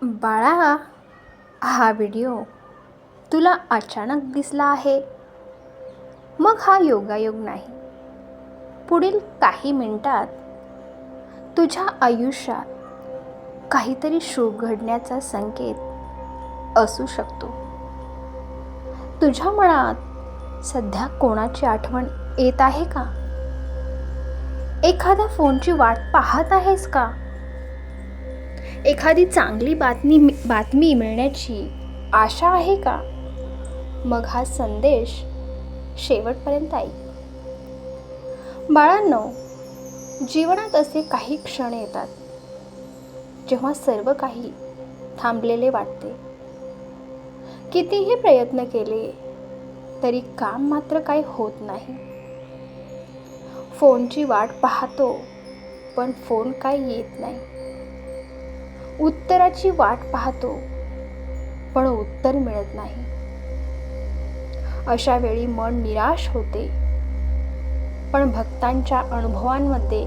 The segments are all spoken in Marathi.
बाळा, हा व्हिडिओ तुला अचानक दिसला आहे. मग हा योगायोग नाही. पुढील काही मिनिटात तुझ्या आयुष्यात काहीतरी शुभ घडण्याचा संकेत असू शकतो. तुझ्या मनात सध्या कोणाची आठवण येत आहे का? एखाद्या फोनची वाट पाहत आहेस का? एखादी चांगली बातमी मिळण्याची आशा आहे का? मग हा संदेश शेवटपर्यंत ऐक. बाळांनो, जीवनात असे काही क्षण येतात जेव्हा सर्व काही थांबलेले वाटते. कितीही प्रयत्न केले तरी काम मात्र काही होत नाही. फोनची वाट पाहतो पण फोन काही येत नाही. उत्तराची वाट पाहतो पण उत्तर मिळत नाही. अशा वेळी मन निराश होते. पण भक्तांच्या अनुभवांमध्ये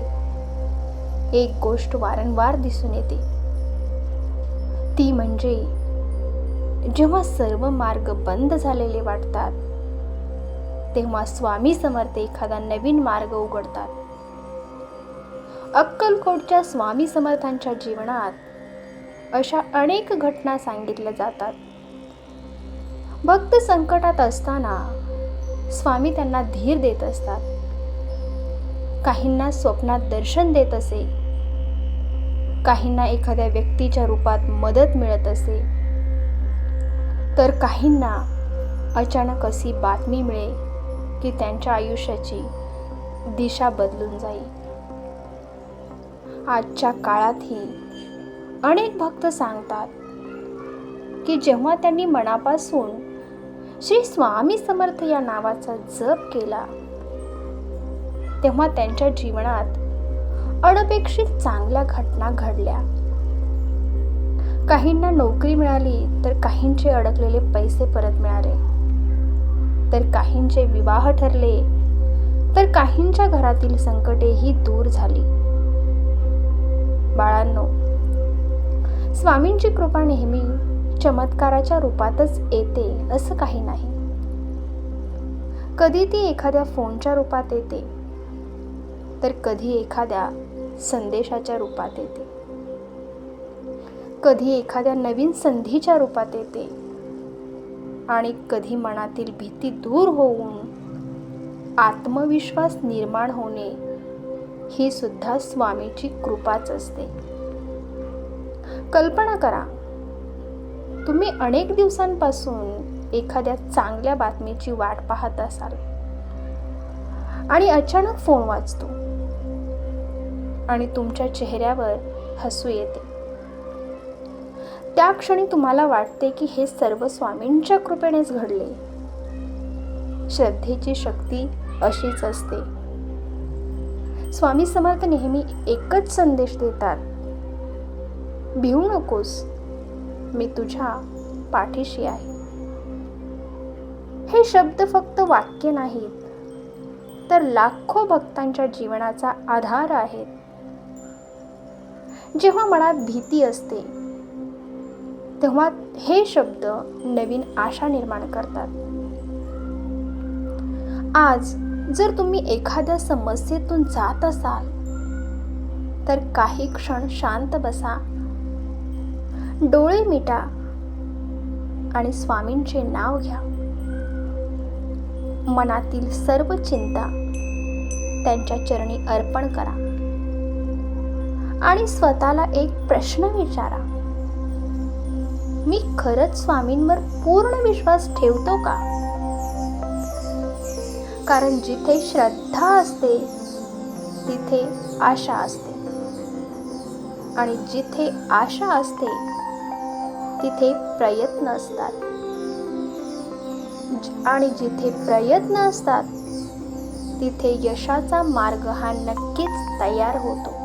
एक गोष्ट वारंवार दिसून येते. ती म्हणजे जेव्हा सर्व मार्ग बंद झालेले वाटतात तेव्हा स्वामी समर्थ एखादा नवीन मार्ग उघडतात. अक्कलकोटच्या स्वामी समर्थांच्या जीवनात अशा अनेक घटना सांगितल्या जातात. भक्त संकटात असताना स्वामी त्यांना धीर देत असतात. काहींना स्वप्नात दर्शन देत असे, काहींना एखाद्या व्यक्तीच्या रूपात मदत मिळत असे, तर काहींना अचानक अशी बातमी मिळे की त्यांच्या आयुष्याची दिशा बदलून जाईल. आजच्या काळातही अनेक भक्त सांगतात की जेव्हा त्यांनी मनापासून श्री स्वामी समर्थ या नावाचा जप केला तेव्हा त्यांच्या जीवनात अनपेक्षित चांगल्या घटना घडल्या. काहींना नोकरी मिळाली तर काहींचे अडकलेले पैसे परत मिळाले, तर काहींचे विवाह ठरले, तर काहींच्या घरातील संकटेही दूर झाली. बाळांनो, स्वामींची कृपा नेहमी चमत्काराच्या रूपातच येते असं काही नाही. कधी ती एखाद्या फोनच्या रूपात येते, तर कधी एखाद्या संदेशाच्या रूपात येते, कधी एखाद्या नवीन संधीच्या रूपात येते, आणि कधी मनातील भीती दूर होऊन आत्मविश्वास निर्माण होणे ही सुद्धा स्वामीची कृपाच असते. कल्पना करा, तुम्ही अनेक दिवसांपासून एखाद्या चांगल्या बातमीची वाट पाहत असाल आणि अचानक फोन वाजतो आणि तुमच्या चेहऱ्यावर हसू येते. त्या क्षणी तुम्हाला वाटते की हे सर्व स्वामींच्या कृपेनेच घडले. श्रद्धेची शक्ती अशीच असते. स्वामी समर्थ नेहमी एकच संदेश देतात: भिवू नकोस, मी तुझ्या पाठीशी आहे. हे शब्द फक्त वाक्य नाहीत, तर लाखो भक्तांच्या जीवनाचा आधार आहेत. जेव्हा मनात भीती असते तेव्हा हे शब्द नवीन आशा निर्माण करतात. आज जर तुम्ही एखाद्या समस्येतून जात असाल तर काही क्षण शांत बसा, डोळे मिटा आणि स्वामींचे नाव घ्या. मनातील सर्व चिंता त्यांच्या चरणी अर्पण करा आणि स्वतःला एक प्रश्न विचारा: मी खरंच स्वामींवर पूर्ण विश्वास ठेवतो का? कारण जिथे श्रद्धा असते तिथे आशा असते, आणि जिथे आशा असते तिथे प्रयत्न असतात, आणि जिथे प्रयत्न असतात तिथे यशाचा मार्ग हा नक्कीच तयार होतो.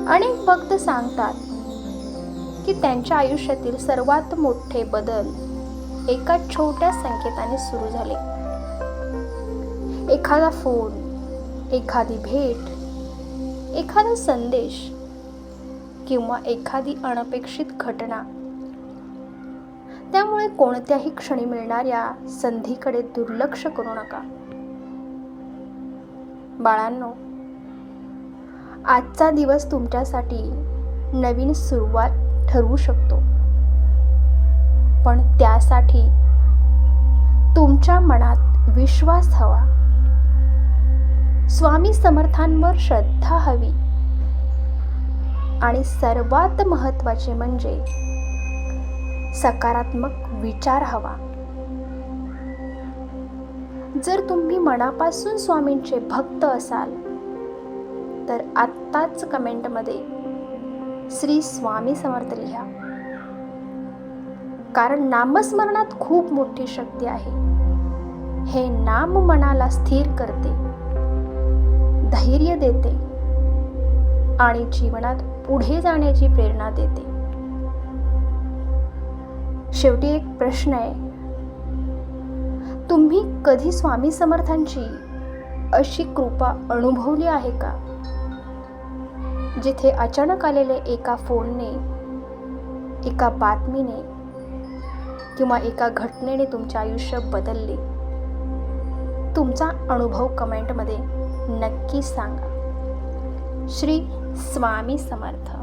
अनेक भक्त सांगतात की त्यांच्या आयुष्यातील सर्वात मोठे बदल एका छोट्या संकेताने सुरू झाले. एखादा फोन, एखादी भेट, एखादा संदेश किंवा एखादी अनपेक्षित घटना. त्यामुळे कोणत्याही क्षणी मिळणाऱ्या संधीकडे दुर्लक्ष करू नका. बाळांनो, आजचा दिवस तुमच्यासाठी नवीन सुरुवात ठरवू शकतो, पण त्यासाठी तुमच्या मनात विश्वास हवा, स्वामी समर्थांवर श्रद्धा हवी आणि सर्वात महत्त्वाचे म्हणजे सकारात्मक विचार हवा. जर तुम्ही मनापासून स्वामींचे भक्त असाल तर आत्ताच कमेंटमध्ये श्री स्वामी समर्थ लिहा, कारण नामस्मरणात खूप मोठी शक्ती आहे. हे नाम मनाला स्थिर करते, धैर्य देते आणि जीवनात पुढे जाण्याची प्रेरणा देते. शेवटी एक प्रश्न आहे, तुम्ही कधी स्वामी समर्थांची अशी कृपा अनुभवली आहे का, जिथे अचानक आलेले एका फोनने, एका बातमीने किंवा एका घटनेने तुमचे आयुष्य बदलले? तुमचा अनुभव कमेंटमध्ये नक्की सांगा. श्री स्वामी समर्थ.